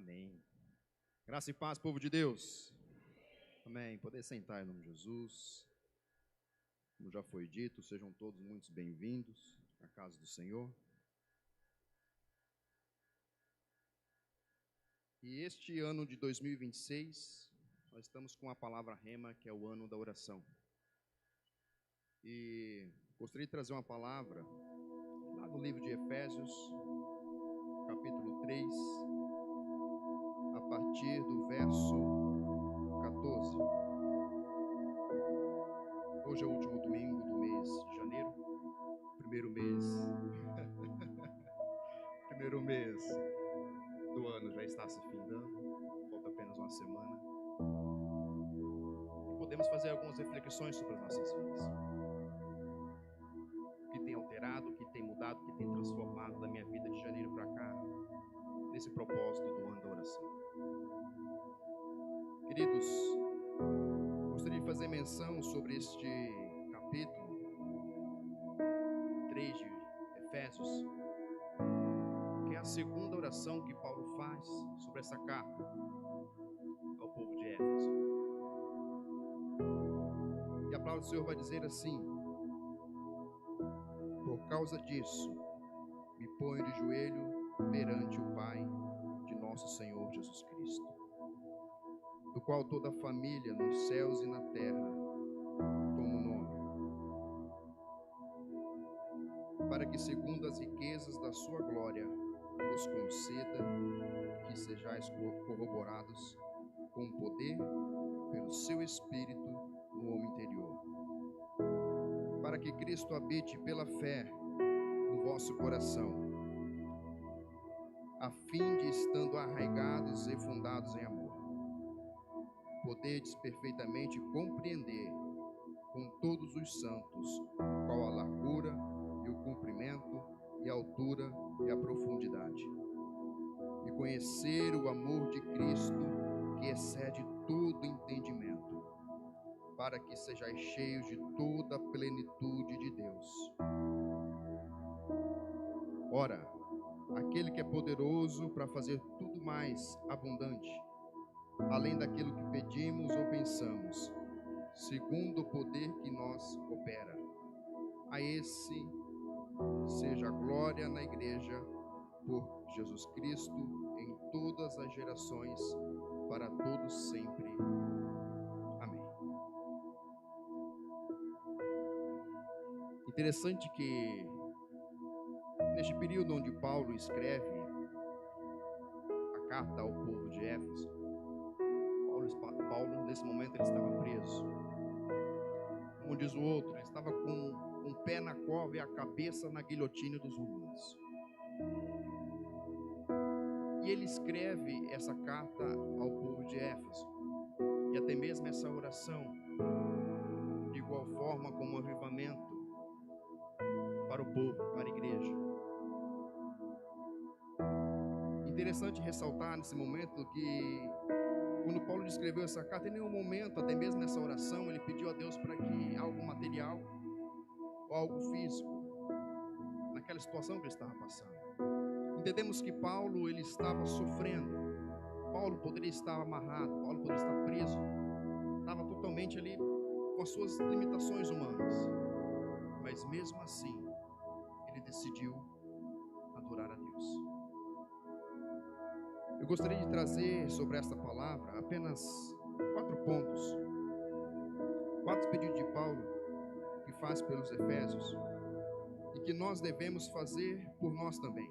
Amém. Graça e paz, povo de Deus. Amém. Poder sentar em nome de Jesus. Como já foi dito, sejam todos muito bem-vindos à casa do Senhor. E este ano de 2026, nós estamos com a palavra rema, que é o ano da oração. E gostaria de trazer uma palavra lá do livro de Efésios, capítulo 3, a partir do verso 14. Hoje é o último domingo do mês de janeiro, primeiro mês do ano já está se findando, falta apenas uma semana. E podemos fazer algumas reflexões sobre as nossas vidas. O que tem alterado, o que tem mudado, o que tem transformado da minha vida de janeiro para cá, nesse propósito do ano da oração. Queridos, gostaria de fazer menção sobre este capítulo 3 de Efésios, que é a segunda oração que Paulo faz sobre essa carta ao povo de Éfeso. E a palavra do Senhor vai dizer assim: por causa disso, me ponho de joelho perante o Pai de nosso Senhor Jesus Cristo, do qual toda a família nos céus e na terra toma o nome, para que segundo as riquezas da sua glória vos conceda que sejais corroborados com poder pelo seu Espírito no homem interior, para que Cristo habite pela fé no vosso coração, a fim de, estando arraigados e fundados em amor, poderdes perfeitamente compreender com todos os santos qual a largura e o comprimento e a altura e a profundidade, e conhecer o amor de Cristo que excede todo entendimento, para que sejais cheios de toda a plenitude de Deus. Ora, aquele que é poderoso para fazer tudo mais abundante, além daquilo que pedimos ou pensamos, segundo o poder que nos opera, a esse seja a glória na igreja por Jesus Cristo em todas as gerações, para todos sempre. Amém. Interessante que neste período onde Paulo escreve a carta ao povo de Éfeso, Paulo nesse momento ele estava preso. Como diz o outro, ele estava com um pé na cova e a cabeça na guilhotina dos romanos. E ele escreve essa carta ao povo de Éfeso, e até mesmo essa oração, de igual forma como um avivamento para o povo, para a igreja. Interessante ressaltar nesse momento que quando Paulo escreveu essa carta, em nenhum momento, até mesmo nessa oração, ele pediu a Deus para que algo material ou algo físico, naquela situação que ele estava passando. Entendemos que Paulo, ele estava sofrendo. Paulo poderia estar amarrado, Paulo poderia estar preso, estava totalmente ali com as suas limitações humanas, mas mesmo assim ele decidiu adorar a Deus. Eu gostaria de trazer sobre esta palavra apenas 4 pontos, 4 pedidos de Paulo que faz pelos Efésios e que nós devemos fazer por nós também.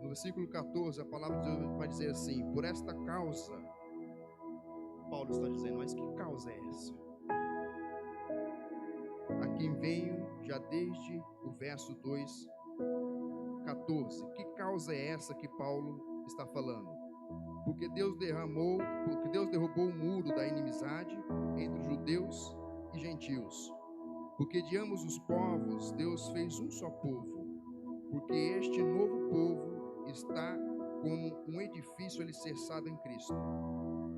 No versículo 14, a palavra de Deus vai dizer assim: por esta causa, Paulo está dizendo, mas que causa é essa? A quem venho já desde o verso 2, 14. Que causa é essa que Paulo está falando? Porque Deus derrubou o muro da inimizade entre judeus e gentios. Porque de ambos os povos Deus fez um só povo. Porque este novo povo está como um edifício alicerçado em Cristo.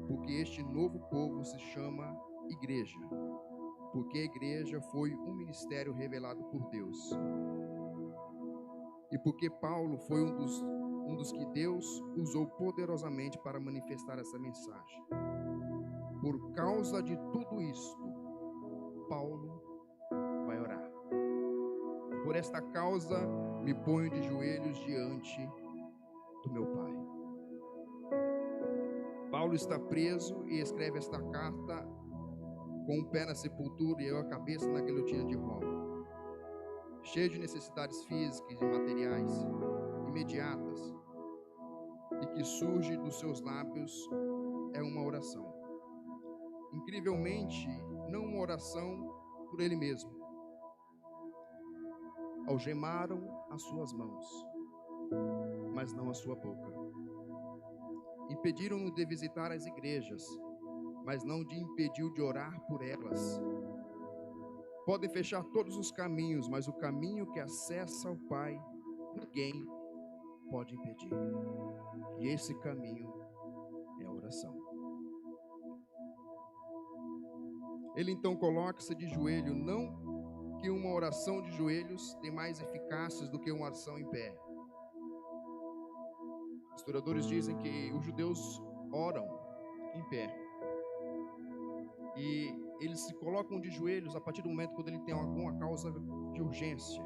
Porque este novo povo se chama igreja. Porque a igreja foi um ministério revelado por Deus. E porque Paulo foi um um dos que Deus usou poderosamente para manifestar essa mensagem. Por causa de tudo isto, Paulo vai orar. Por esta causa, me ponho de joelhos diante do meu Pai. Paulo está preso e escreve esta carta com um pé na sepultura e a cabeça na guilhotina de Roma, cheio de necessidades físicas e materiais imediatas, e que surge dos seus lábios é uma oração. Incrivelmente, não uma oração por ele mesmo. Algemaram as suas mãos, mas não a sua boca. Impediram-no de visitar as igrejas, mas não de impediu de orar por elas. Podem fechar todos os caminhos, mas o caminho que acessa ao Pai, ninguém pode impedir. E esse caminho é a oração. Ele então coloca-se de joelho, não que uma oração de joelhos tem mais eficácia do que uma oração em pé. Historiadores dizem que os judeus oram em pé. E eles se colocam de joelhos a partir do momento quando ele tem alguma causa de urgência.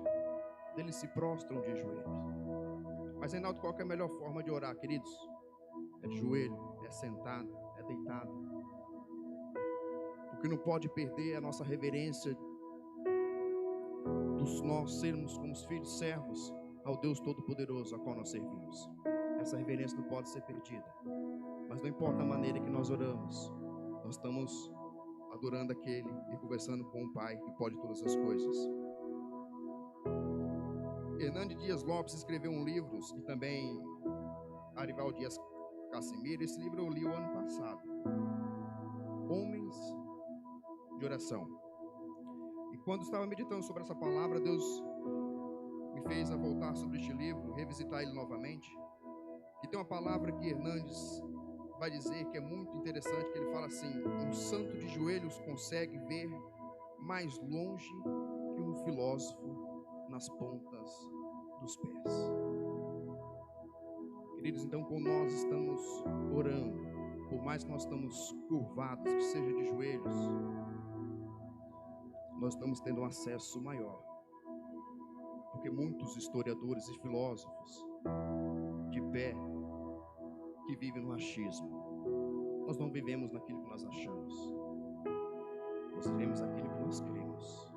Eles se prostram de joelhos. Mas, Reinaldo, qual é a melhor forma de orar, queridos? É de joelho, é sentado, é deitado. O que não pode perder é a nossa reverência dos nós sermos como os filhos servos ao Deus Todo-Poderoso a qual nós servimos. Essa reverência não pode ser perdida. Mas não importa a maneira que nós oramos, nós estamos adorando aquele e conversando com o Pai que pode todas as coisas. Hernandes Dias Lopes escreveu um livro, e também Arival Dias Casimiro. Esse livro eu li o ano passado, Homens de Oração. E quando estava meditando sobre essa palavra, Deus me fez a voltar sobre este livro, revisitar ele novamente. E tem uma palavra que Hernandes vai dizer que é muito interessante, que ele fala assim: um santo de joelhos consegue ver mais longe que um filósofo nas pontas dos pés. Queridos, então, quando nós estamos orando, por mais que nós estamos curvados, que seja de joelhos, nós estamos tendo um acesso maior. Porque muitos historiadores e filósofos de pé que vivem no achismo, nós não vivemos naquilo que nós achamos, nós vivemos aquilo que nós cremos.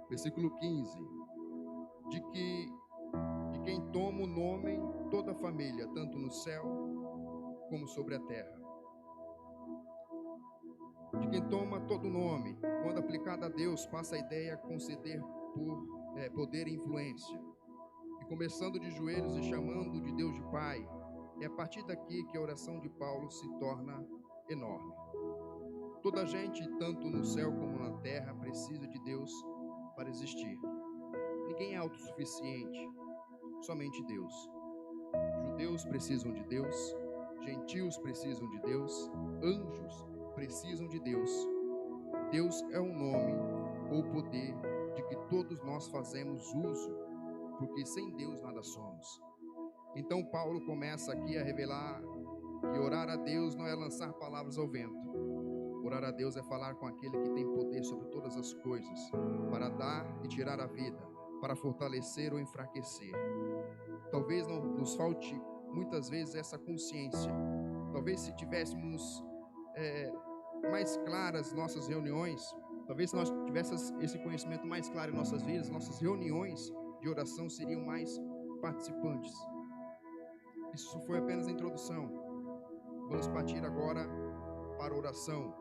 Versículo 15: de quem toma o nome toda a família, tanto no céu como sobre a terra. De quem toma todo o nome, quando aplicado a Deus, passa a ideia a conceder poder e influência. E começando de joelhos e chamando de Deus de Pai, é a partir daqui que a oração de Paulo se torna enorme. Toda gente, tanto no céu como na terra, precisa de Deus para existir. Ninguém é autossuficiente, somente Deus. Judeus precisam de Deus, gentios precisam de Deus, anjos precisam de Deus. Deus é um nome ou poder de que todos nós fazemos uso, porque sem Deus nada somos. Então Paulo começa aqui a revelar que orar a Deus não é lançar palavras ao vento. Orar a Deus é falar com aquele que tem poder sobre todas as coisas, para dar e tirar a vida, para fortalecer ou enfraquecer. Talvez não nos falte muitas vezes essa consciência. Talvez se tivéssemos mais claras nossas reuniões, talvez se nós tivéssemos esse conhecimento mais claro em nossas vidas, nossas reuniões de oração seriam mais participantes. Isso foi apenas a introdução. Vamos partir agora para a oração,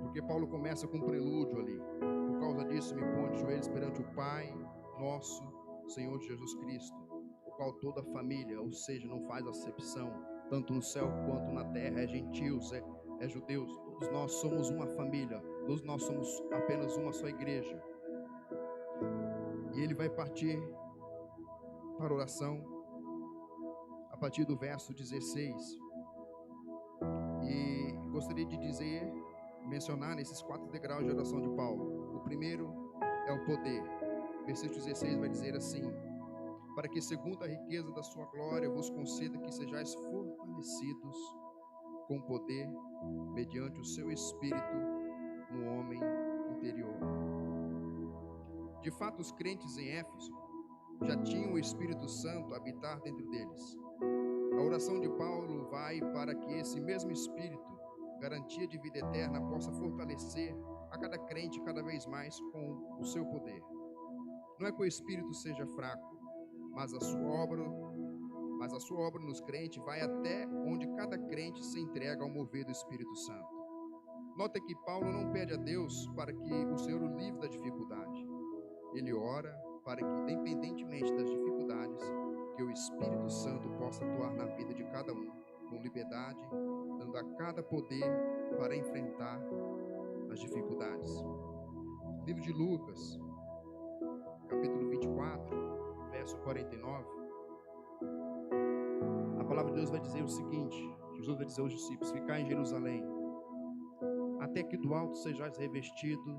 porque Paulo começa com um prelúdio ali. Por causa disso, me ponho de joelhos perante o Pai nosso, Senhor Jesus Cristo, o qual toda a família, ou seja, não faz acepção, tanto no céu quanto na terra, é gentios, é judeus, todos nós somos uma família, todos nós somos apenas uma só igreja. E ele vai partir para a oração a partir do verso 16. E gostaria de mencionar nesses 4 degraus de oração de Paulo. O primeiro é o poder. Versículo 16 vai dizer assim: para que segundo a riqueza da sua glória vos conceda que sejais fortalecidos com poder mediante o seu Espírito no homem interior. De fato, os crentes em Éfeso já tinham o Espírito Santo a habitar dentro deles. A oração de Paulo vai para que esse mesmo Espírito, garantia de vida eterna, possa fortalecer a cada crente cada vez mais com o seu poder. Não é que o Espírito seja fraco, mas a sua obra nos crentes vai até onde cada crente se entrega ao mover do Espírito Santo. Nota que Paulo não pede a Deus para que o Senhor o livre da dificuldade. Ele ora para que, independentemente das dificuldades, que o Espírito Santo possa atuar na vida de cada um, com liberdade, dando a cada poder para enfrentar as dificuldades. Livro de Lucas, capítulo 24, verso 49. A palavra de Deus vai dizer o seguinte: Jesus vai dizer aos discípulos: ficai em Jerusalém, até que do alto sejais revestido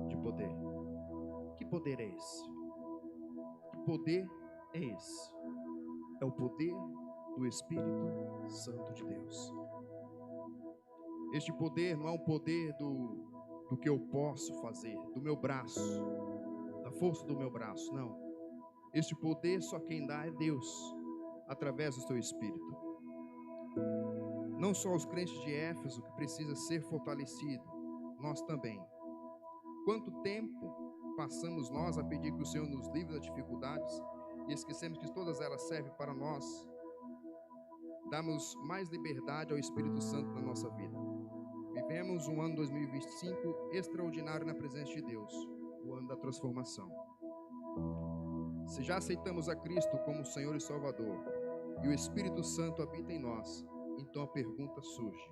de poder. Que poder é esse? Que poder é esse? É o poder do Espírito Santo de Deus. Este poder não é um poder do que eu posso fazer, do meu braço, da força do meu braço, não. Este poder só quem dá é Deus, através do seu Espírito. Não só os crentes de Éfeso que precisa ser fortalecido, nós também. Quanto tempo passamos nós a pedir que o Senhor nos livre das dificuldades e esquecemos que todas elas servem para nós darmos mais liberdade ao Espírito Santo na nossa vida. Vivemos um ano 2025 extraordinário na presença de Deus, o ano da transformação. Se já aceitamos a Cristo como Senhor e Salvador e o Espírito Santo habita em nós, então a pergunta surge: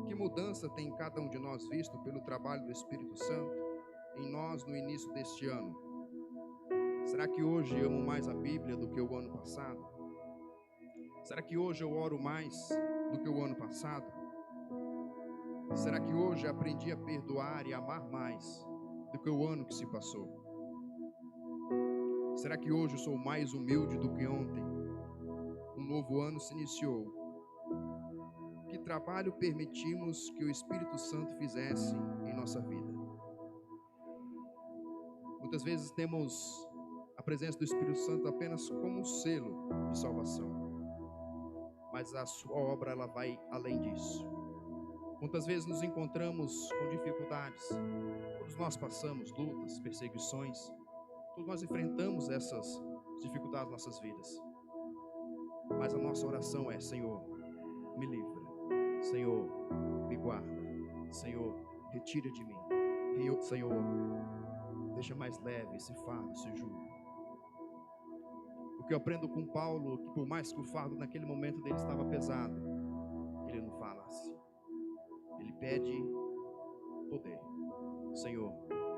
que mudança tem cada um de nós visto pelo trabalho do Espírito Santo em nós no início deste ano? Será que hoje eu amo mais a Bíblia do que o ano passado? Será que hoje eu oro mais do que o ano passado? Será que hoje aprendi a perdoar e amar mais do que o ano que se passou? Será que hoje eu sou mais humilde do que ontem? Um novo ano se iniciou. Que trabalho permitimos que o Espírito Santo fizesse em nossa vida? Muitas vezes temos a presença do Espírito Santo apenas como um selo de salvação, mas a sua obra ela vai além disso. Quantas vezes nos encontramos com dificuldades? Todos nós passamos lutas, perseguições, todos nós enfrentamos essas dificuldades nas nossas vidas. Mas a nossa oração é: Senhor, me livra. Senhor, me guarda. Senhor, retira de mim. Senhor, deixa mais leve esse fardo, esse jugo. O que eu aprendo com Paulo, que por mais que o fardo naquele momento dele estava pesado, ele não fala assim. Ele pede poder. Senhor,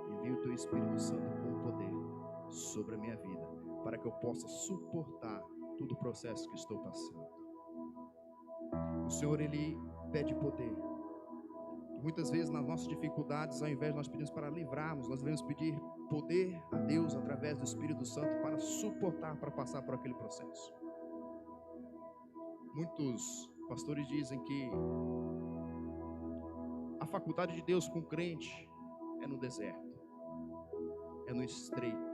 envia o teu Espírito Santo com poder sobre a minha vida, para que eu possa suportar todo o processo que estou passando. O Senhor, Ele pede poder. E muitas vezes nas nossas dificuldades, ao invés de nós pedirmos para livrarmos, nós devemos pedir poder a Deus através do Espírito Santo para suportar, para passar por aquele processo. Muitos pastores dizem que a faculdade de Deus com o crente é no deserto, é no estreito.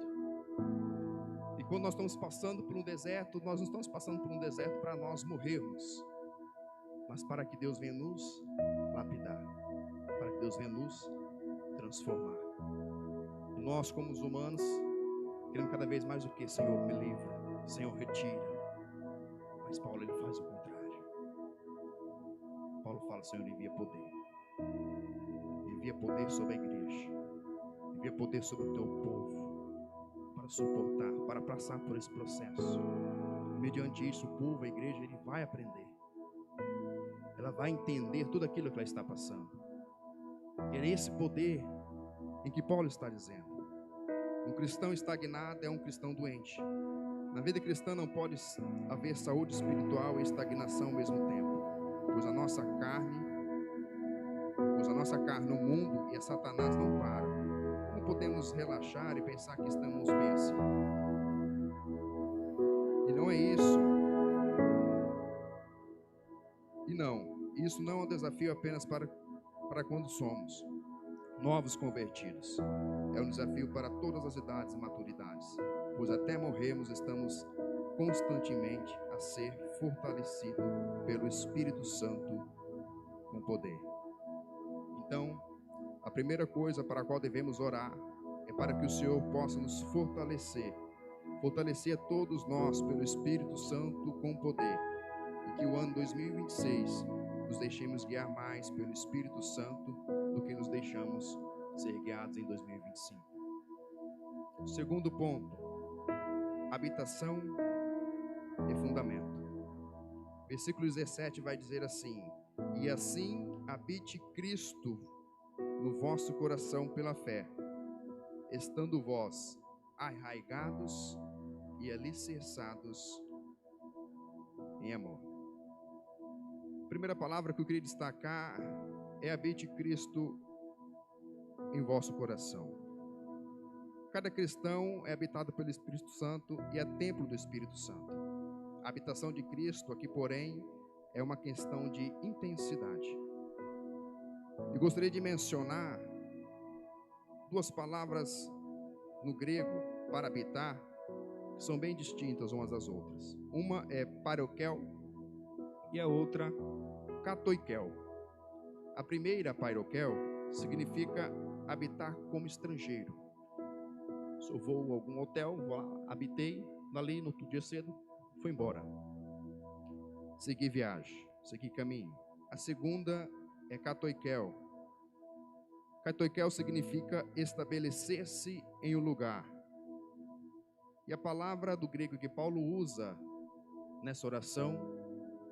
E quando nós estamos passando por um deserto, nós não estamos passando por um deserto para nós morrermos, mas para que Deus venha nos lapidar, para que Deus venha nos transformar. E nós, como os humanos, queremos cada vez mais o que? Senhor, me livra, Senhor, retira. Mas Paulo, ele faz o contrário. Paulo fala: Senhor, envia poder. Envia poder sobre a igreja. Envia poder sobre o teu povo, para suportar, para passar por esse processo. Mediante isso, o povo, a igreja, ele vai aprender. Ela vai entender tudo aquilo que ela está passando. E é esse poder em que Paulo está dizendo: um cristão estagnado é um cristão doente. Na vida cristã não pode haver saúde espiritual e estagnação ao mesmo tempo, pois a nossa carne no mundo e a Satanás não podemos relaxar e pensar que estamos bem assim. E não é isso. E não, isso não é um desafio apenas para quando somos novos convertidos. É um desafio para todas as idades e maturidades, pois até morrermos estamos constantemente a ser fortalecidos pelo Espírito Santo com poder. Então, a primeira coisa para a qual devemos orar é para que o Senhor possa nos fortalecer a todos nós pelo Espírito Santo com poder, e que o ano 2026 nos deixemos guiar mais pelo Espírito Santo do que nos deixamos ser guiados em 2025. Segundo ponto, habitação e fundamento. Versículo 17 vai dizer assim: e assim habite Cristo no vosso coração pela fé, estando vós arraigados e alicerçados em amor. A primeira palavra que eu queria destacar é habite Cristo em vosso coração. Cada cristão é habitado pelo Espírito Santo e é templo do Espírito Santo. A habitação de Cristo aqui, porém, é uma questão de intensidade. Eu gostaria de mencionar duas palavras no grego para habitar, que são bem distintas umas das outras. Uma é parokel e a outra katoikel. A primeira, parokel, significa habitar como estrangeiro. Se eu vou a algum hotel, vou lá, habitei, dali no outro dia cedo, fui embora. Segui viagem, segui caminho. A segunda é katoikel. Katoikel significa estabelecer-se em um lugar. E a palavra do grego que Paulo usa nessa oração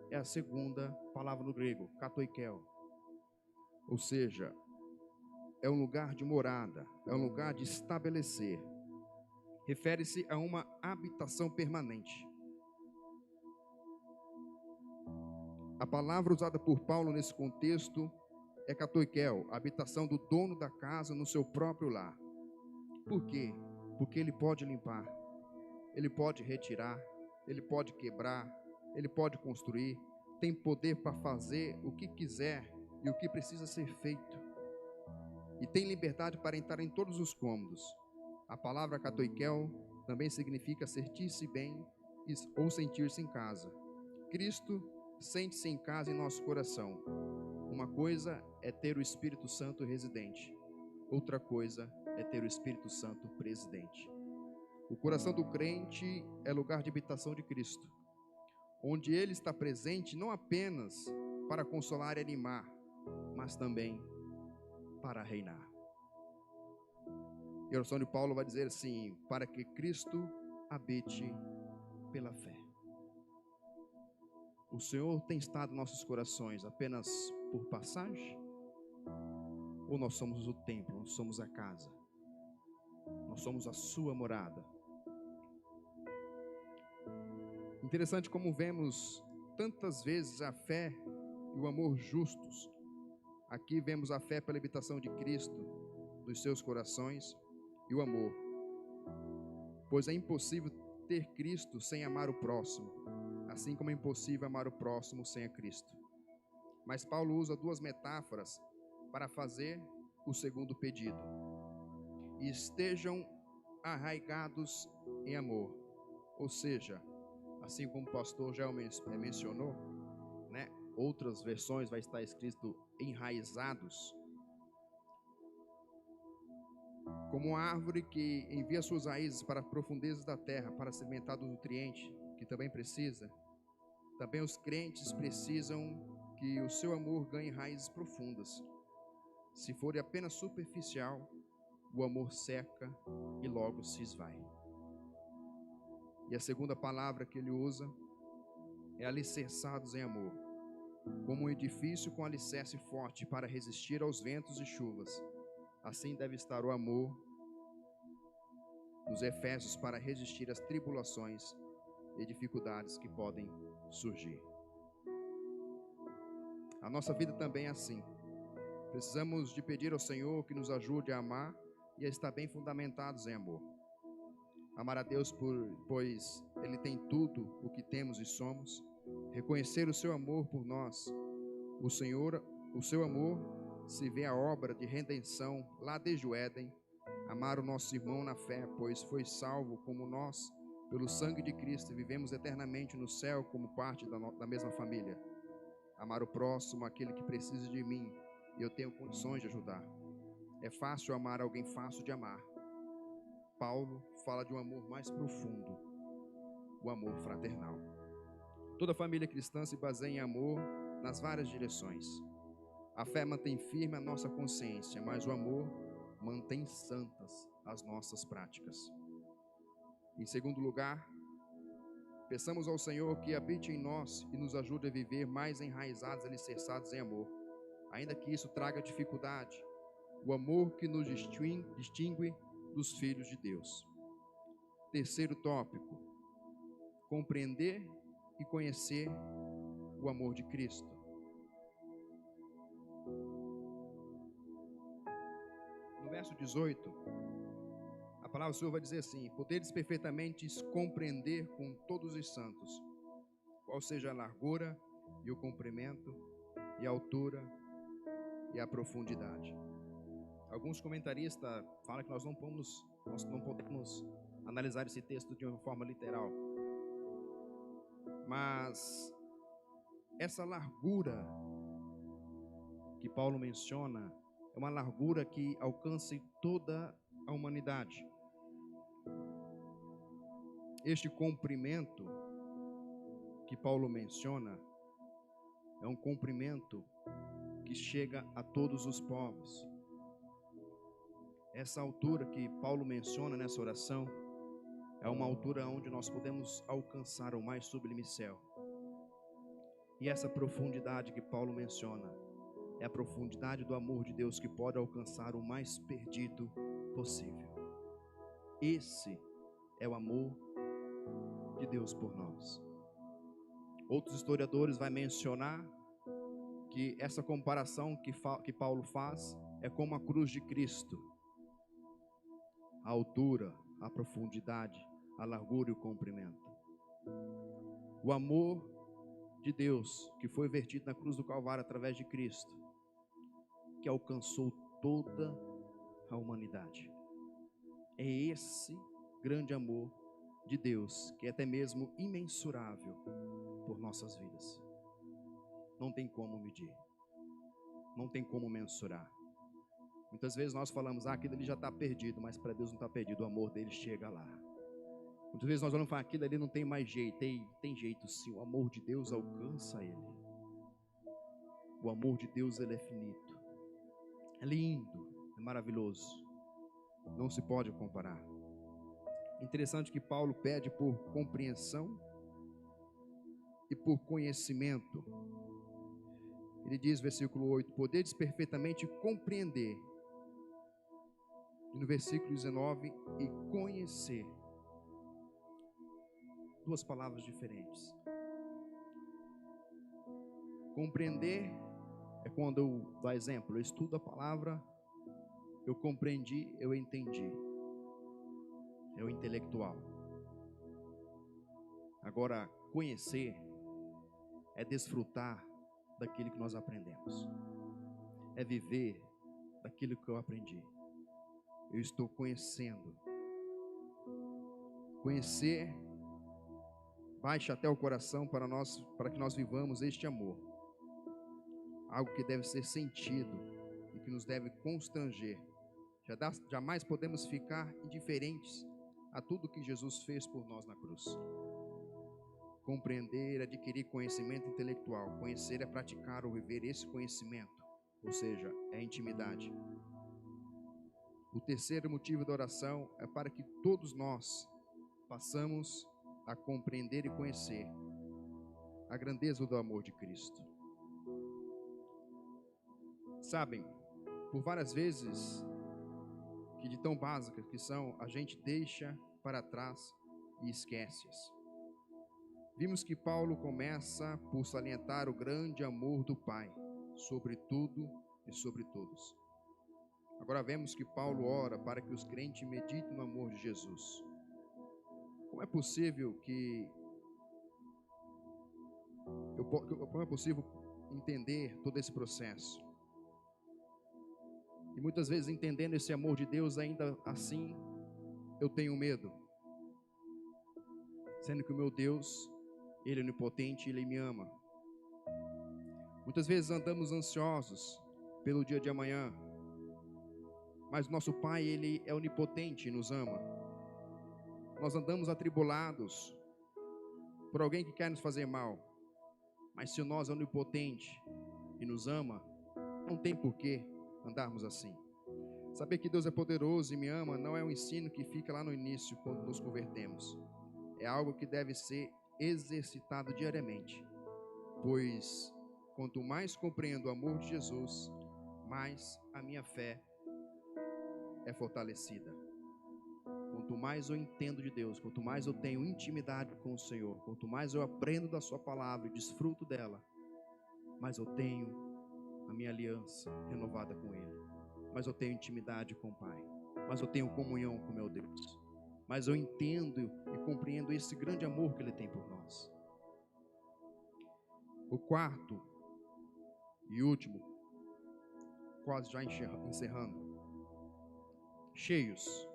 é a segunda palavra no grego, katoikel. Ou seja, é um lugar de morada, é um lugar de estabelecer. Refere-se a uma habitação permanente. A palavra usada por Paulo nesse contexto é katoikel, a habitação do dono da casa no seu próprio lar. Por quê? Porque ele pode limpar, ele pode retirar, ele pode quebrar, ele pode construir, tem poder para fazer o que quiser e o que precisa ser feito. E tem liberdade para entrar em todos os cômodos. A palavra katoikel também significa sentir-se bem ou sentir-se em casa. Cristo sente-se em casa em nosso coração. Uma coisa é ter o Espírito Santo residente, outra coisa é ter o Espírito Santo presidente. O coração do crente é lugar de habitação de Cristo, onde Ele está presente não apenas para consolar e animar, mas também para reinar. E a oração de Paulo vai dizer assim: para que Cristo habite pela fé. O Senhor tem estado em nossos corações apenas por passagem? Ou nós somos o templo, nós somos a casa, nós somos a sua morada? Interessante como vemos tantas vezes a fé e o amor justos. Aqui vemos a fé pela habitação de Cristo nos seus corações e o amor, pois é impossível ter Cristo sem amar o próximo, assim como é impossível amar o próximo sem a Cristo. Mas Paulo usa duas metáforas para fazer o segundo pedido: e estejam arraigados em amor. Ou seja, assim como o pastor já mencionou, né? Outras versões vai estar escrito enraizados. Como uma árvore que envia suas raízes para as profundezas da terra para se alimentar do nutriente que também precisa, também os crentes precisam que o seu amor ganhe raízes profundas. Se for apenas superficial, o amor seca e logo se esvai. E a segunda palavra que ele usa é alicerçados em amor. Como um edifício com alicerce forte para resistir aos ventos e chuvas, assim deve estar o amor nos Efésios para resistir às tribulações e dificuldades que podem surgir. A nossa vida também é assim. Precisamos de pedir ao Senhor que nos ajude a amar e a estar bem fundamentados em amor. Amar a Deus pois Ele tem tudo o que temos e somos. Reconhecer o seu amor por nós. O seu amor se vê a obra de redenção lá desde o Éden. Amar o nosso irmão na fé, pois foi salvo como nós, pelo sangue de Cristo, e vivemos eternamente no céu como parte da mesma família. Amar o próximo, aquele que precisa de mim, e eu tenho condições de ajudar. É fácil amar alguém fácil de amar. Paulo fala de um amor mais profundo, o amor fraternal. Toda família cristã se baseia em amor nas várias direções. A fé mantém firme a nossa consciência, mas o amor mantém santas as nossas práticas. Em segundo lugar, peçamos ao Senhor que habite em nós e nos ajude a viver mais enraizados e alicerçados em amor, ainda que isso traga dificuldade. O amor que nos distingue dos filhos de Deus. Terceiro tópico: compreender e conhecer o amor de Cristo. No verso 18, a palavra do Senhor vai dizer assim: poderes perfeitamente compreender com todos os santos, qual seja a largura e o comprimento e a altura e a profundidade. Alguns comentaristas falam que nós não podemos analisar esse texto de uma forma literal, mas essa largura que Paulo menciona é uma largura que alcança toda a humanidade. Este comprimento que Paulo menciona é um comprimento que chega a todos os povos. Essa altura que Paulo menciona nessa oração é uma altura onde nós podemos alcançar o mais sublime céu. E essa profundidade que Paulo menciona é a profundidade do amor de Deus que pode alcançar o mais perdido possível. Esse é o amor de Deus por nós. Outros historiadores vão mencionar que essa comparação que Paulo faz é como a cruz de Cristo. A altura, a profundidade, a largura e o comprimento. O amor de Deus que foi vertido na cruz do Calvário através de Cristo, que alcançou toda a humanidade. É esse grande amor de Deus que é até mesmo imensurável por nossas vidas. Não tem como medir, não tem como mensurar. Muitas vezes nós falamos, aquilo ali já está perdido, mas para Deus não está perdido, o amor dele chega lá. Muitas vezes nós olhamos e falamos, aquilo ali não tem mais jeito. Tem jeito sim, o amor de Deus alcança ele. O amor de Deus, ele é finito, é lindo, é maravilhoso, não se pode comparar. Interessante que Paulo pede por compreensão e por conhecimento. Ele diz, versículo 8, poderes perfeitamente compreender. E no versículo 19, e conhecer. Duas palavras diferentes. Compreender é quando eu dou exemplo, eu estudo a palavra, eu compreendi, eu entendi. É o intelectual. Agora, conhecer é desfrutar daquilo que nós aprendemos. É viver daquilo que eu aprendi. Eu estou conhecendo. Conhecer baixa até o coração para que nós vivamos este amor. Algo que deve ser sentido e que nos deve constranger. Jamais podemos ficar indiferentes a tudo que Jesus fez por nós na cruz. Compreender, adquirir conhecimento intelectual. Conhecer é praticar ou viver esse conhecimento, ou seja, é intimidade. O terceiro motivo da oração é para que todos nós passamos a compreender e conhecer a grandeza do amor de Cristo. Sabem, por várias vezes, que de tão básicas que são, a gente deixa para trás e esquece-as. Vimos que Paulo começa por salientar o grande amor do Pai, sobre tudo e sobre todos. Agora vemos que Paulo ora para que os crentes meditem no amor de Jesus. Como é possível como é possível entender todo esse processo? E muitas vezes, entendendo esse amor de Deus, ainda assim eu tenho medo, sendo que o meu Deus, Ele é onipotente, Ele me ama. Muitas vezes andamos ansiosos pelo dia de amanhã, mas nosso Pai, Ele é onipotente e nos ama. Nós andamos atribulados por alguém que quer nos fazer mal, mas se o nós é onipotente e nos ama, não tem porquê andarmos assim. Saber que Deus é poderoso e me ama não é um ensino que fica lá no início quando nos convertemos. É algo que deve ser exercitado diariamente, pois quanto mais compreendo o amor de Jesus, mais a minha fé é fortalecida. Quanto mais eu entendo de Deus, quanto mais eu tenho intimidade com o Senhor, quanto mais eu aprendo da sua palavra e desfruto dela, mais eu tenho a minha aliança renovada com Ele, mais eu tenho intimidade com o Pai, mais eu tenho comunhão com meu Deus, mais eu entendo e compreendo esse grande amor que Ele tem por nós. O quarto e último, quase já encerrando, cheios.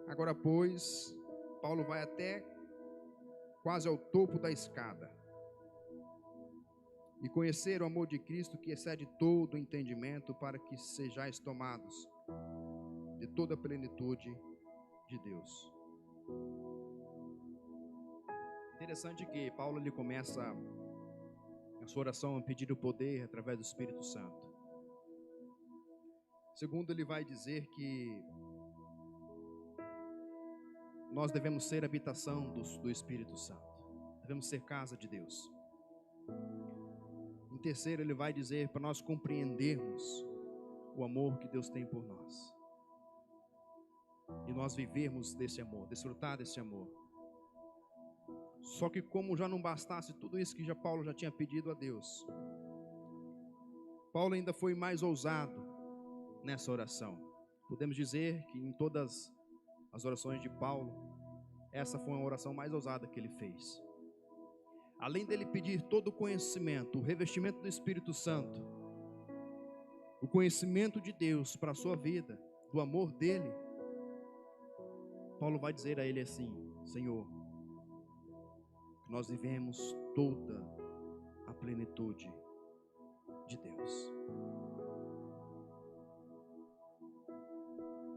Agora, pois, Paulo vai até quase ao topo da escada. E conhecer o amor de Cristo que excede todo o entendimento, para que sejais tomados de toda a plenitude de Deus. Interessante que Paulo ele começa a sua oração a pedir o poder através do Espírito Santo. Segundo, ele vai dizer que nós devemos ser habitação do Espírito Santo, devemos ser casa de Deus. Em terceiro, ele vai dizer para nós compreendermos o amor que Deus tem por nós, e nós vivermos desse amor, desfrutar desse amor. Só que como já não bastasse tudo isso que Paulo já tinha pedido a Deus, Paulo ainda foi mais ousado nessa oração. Podemos dizer que em todas as orações de Paulo, essa foi a oração mais ousada que ele fez. Além dele pedir todo o conhecimento, o revestimento do Espírito Santo, o conhecimento de Deus para a sua vida, do amor dele, Paulo vai dizer a ele assim: Senhor, que nós vivemos toda a plenitude de Deus.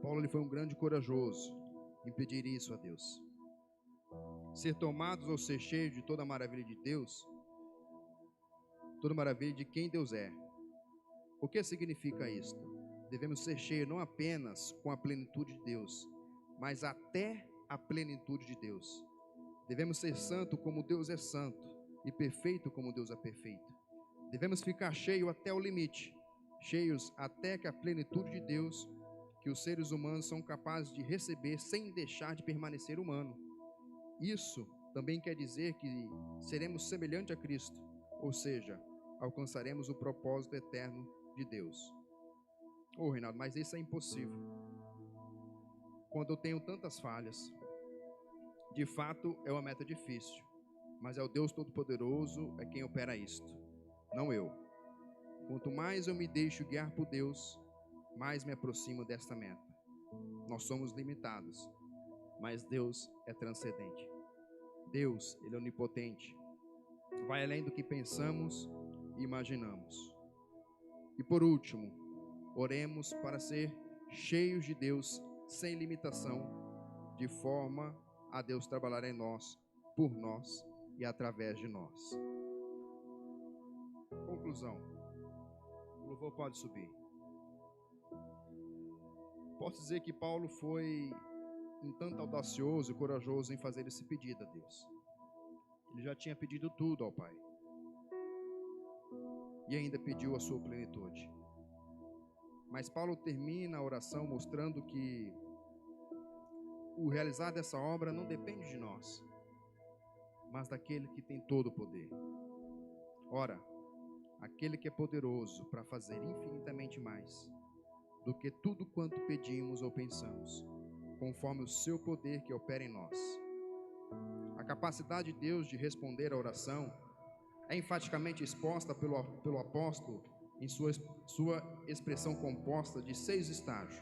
Paulo ele foi um grande corajoso em pedir isso a Deus. Ser tomados ou ser cheios de toda a maravilha de Deus, toda a maravilha de quem Deus é. O que significa isto? Devemos ser cheios não apenas com a plenitude de Deus, mas até a plenitude de Deus. Devemos ser santo como Deus é santo e perfeito como Deus é perfeito. Devemos ficar cheios até o limite, cheios até que a plenitude de Deus que os seres humanos são capazes de receber sem deixar de permanecer humano. Isso também quer dizer que seremos semelhantes a Cristo, ou seja, alcançaremos o propósito eterno de Deus. Reinaldo, mas isso é impossível. Quando eu tenho tantas falhas, de fato é uma meta difícil, mas é o Deus Todo-Poderoso é quem opera isto, não eu. Quanto mais eu me deixo guiar por Deus, mais me aproximo desta meta. Nós somos limitados, mas Deus é transcendente. Deus, Ele é onipotente, vai além do que pensamos e imaginamos. E por último, oremos para ser cheios de Deus sem limitação, de forma a Deus trabalhar em nós, por nós e através de nós. Conclusão. O louvor pode subir. Posso dizer que Paulo foi um tanto audacioso e corajoso em fazer esse pedido a Deus. Ele já tinha pedido tudo ao Pai, e ainda pediu a sua plenitude. Mas Paulo termina a oração mostrando que o realizar dessa obra não depende de nós, mas daquele que tem todo o poder. Ora, aquele que é poderoso para fazer infinitamente mais do que tudo quanto pedimos ou pensamos, conforme o seu poder que opera em nós. A capacidade de Deus de responder à oração é enfaticamente exposta pelo apóstolo em sua expressão composta de 6 estágios.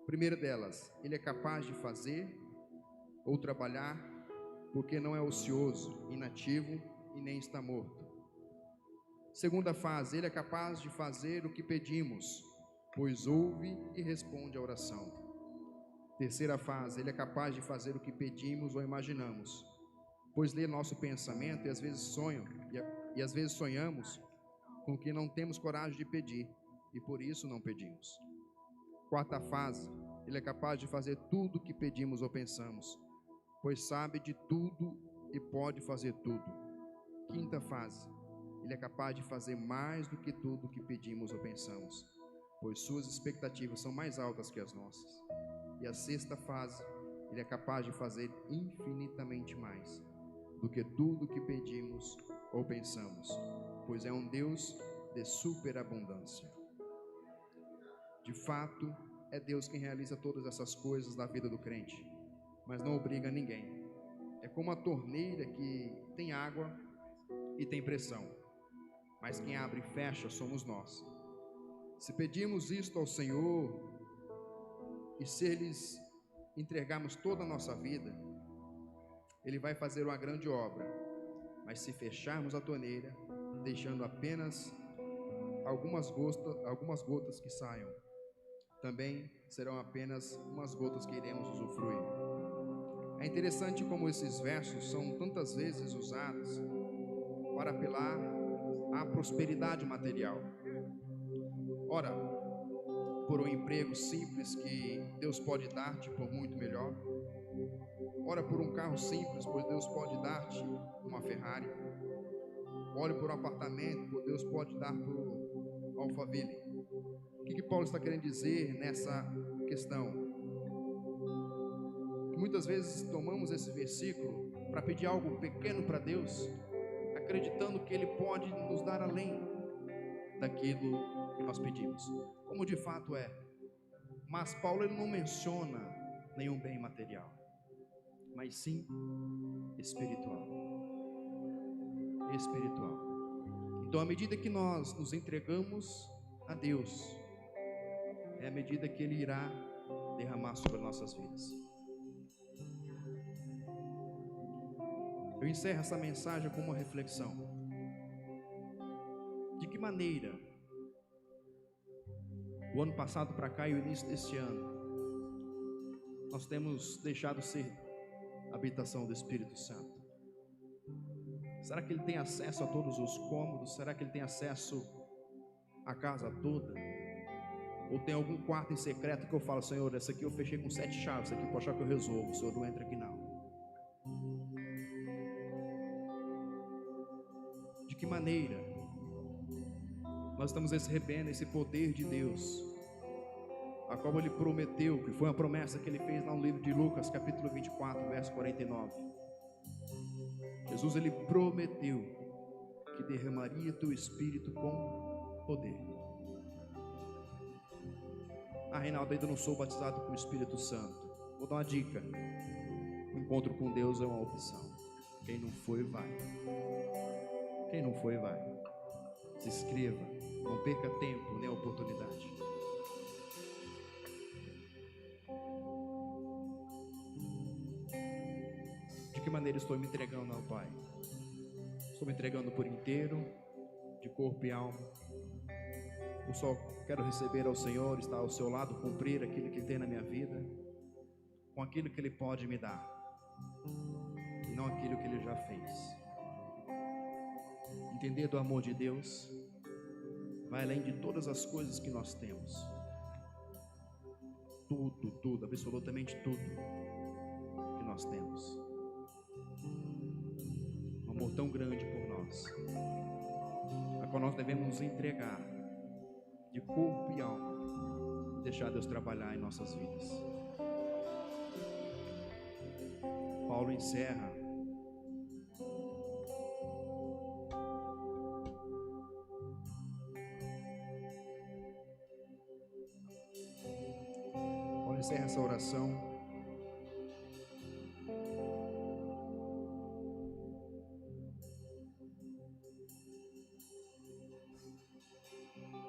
A primeira delas, ele é capaz de fazer ou trabalhar, porque não é ocioso, inativo e nem está morto. Segunda fase, ele é capaz de fazer o que pedimos, pois ouve e responde à oração. Terceira fase, ele é capaz de fazer o que pedimos ou imaginamos, pois lê nosso pensamento e às vezes sonhamos com o que não temos coragem de pedir e por isso não pedimos. Quarta fase, ele é capaz de fazer tudo o que pedimos ou pensamos, pois sabe de tudo e pode fazer tudo. Quinta fase, ele é capaz de fazer mais do que tudo o que pedimos ou pensamos, pois suas expectativas são mais altas que as nossas. E a sexta fase, ele é capaz de fazer infinitamente mais do que tudo o que pedimos ou pensamos, pois é um Deus de superabundância. De fato, é Deus quem realiza todas essas coisas na vida do crente, mas não obriga ninguém. É como a torneira que tem água e tem pressão, mas quem abre e fecha somos nós. Se pedirmos isto ao Senhor e se lhes entregarmos toda a nossa vida, Ele vai fazer uma grande obra. Mas se fecharmos a torneira, deixando apenas algumas gotas que saiam, também serão apenas umas gotas que iremos usufruir. É interessante como esses versos são tantas vezes usados para apelar à prosperidade material. Ora, por um emprego simples que Deus pode dar-te por muito melhor. Ora, por um carro simples, pois Deus pode dar-te uma Ferrari. Ore por um apartamento, pois Deus pode dar por Alphaville. O que Paulo está querendo dizer nessa questão? Que muitas vezes tomamos esse versículo para pedir algo pequeno para Deus, acreditando que Ele pode nos dar além daquilo que nós pedimos, como de fato é. Mas Paulo ele não menciona nenhum bem material, mas sim espiritual. Então, à medida que nós nos entregamos a Deus, é a medida que Ele irá derramar sobre nossas vidas. Eu encerro essa mensagem com uma reflexão. De que maneira o ano passado para cá e o início deste ano nós temos deixado ser a habitação do Espírito Santo? Será que Ele tem acesso a todos os cômodos? Será que Ele tem acesso à casa toda? Ou tem algum quarto em secreto que eu falo: Senhor, essa aqui eu fechei com 7 chaves, essa aqui pode achar que eu resolvo, o Senhor não entra aqui não. De que maneira nós estamos recebendo esse poder de Deus, a qual Ele prometeu, que foi uma promessa que Ele fez lá no livro de Lucas, capítulo 24, verso 49. Jesus, Ele prometeu que derramaria teu Espírito com poder. Reinaldo, ainda não sou batizado com o Espírito Santo. Vou dar uma dica: o encontro com Deus é uma opção. Quem não foi, vai. Quem não foi, vai. Se inscreva, não perca tempo nem oportunidade. De que maneira estou me entregando ao Pai? Estou me entregando por inteiro, de corpo e alma? Eu só quero receber ao Senhor, estar ao seu lado, cumprir aquilo que Ele tem na minha vida, com aquilo que Ele pode me dar, e não aquilo que Ele já fez. Entender do amor de Deus vai além de todas as coisas que nós temos. Tudo, absolutamente tudo que nós temos. Um amor tão grande por nós, a qual nós devemos nos entregar de corpo e alma, deixar Deus trabalhar em nossas vidas. Paulo encerra oração.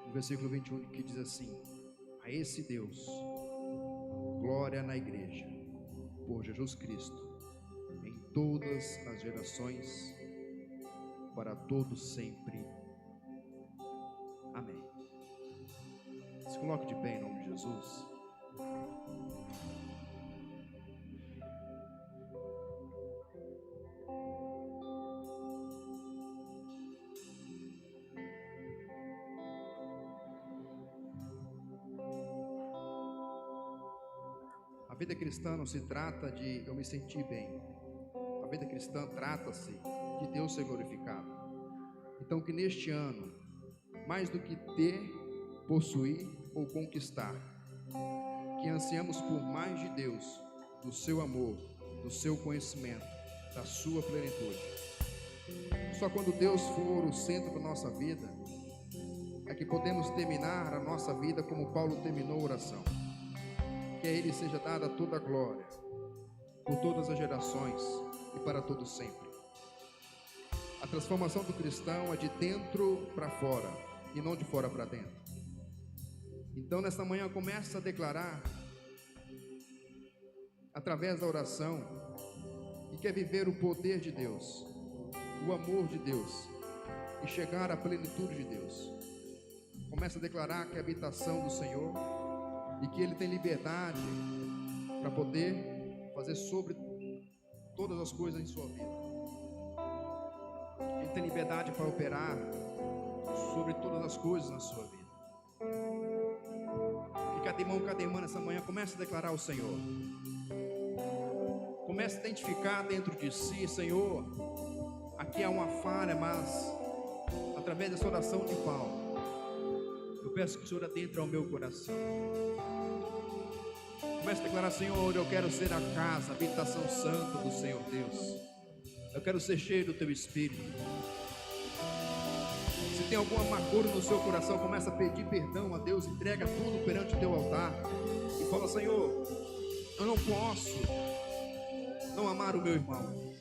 No versículo 21, que diz assim: a esse Deus, glória na igreja, por Jesus Cristo, em todas as gerações, para todos sempre. Amém. Se coloque de pé em nome de Jesus. A vida cristã não se trata de eu me sentir bem. A vida cristã trata-se de Deus ser glorificado. Então, que neste ano, mais do que ter, possuir ou conquistar, que ansiamos por mais de Deus, do seu amor, do seu conhecimento, da sua plenitude. Só quando Deus for o centro da nossa vida, é que podemos terminar a nossa vida como Paulo terminou a oração. Que a Ele seja dada toda a glória, por todas as gerações e para todos sempre. A transformação do cristão é de dentro para fora e não de fora para dentro. Então, nesta manhã, começa a declarar, através da oração, que quer viver o poder de Deus, o amor de Deus e chegar à plenitude de Deus. Começa a declarar que é a habitação do Senhor e que Ele tem liberdade para poder fazer sobre todas as coisas em sua vida. Ele tem liberdade para operar sobre todas as coisas na sua vida. E cada irmã nessa manhã comece a declarar ao Senhor. Comece a identificar dentro de si: Senhor, aqui há uma falha, mas através dessa oração de Paulo, eu peço que o Senhor adentre ao meu coração. Comece a declarar: Senhor, eu quero ser a casa, a habitação santa do Senhor Deus. Eu quero ser cheio do Teu Espírito. Se tem alguma amargura no seu coração, começa a pedir perdão a Deus, entrega tudo perante o Teu altar e fala: Senhor, eu não posso não amar o meu irmão.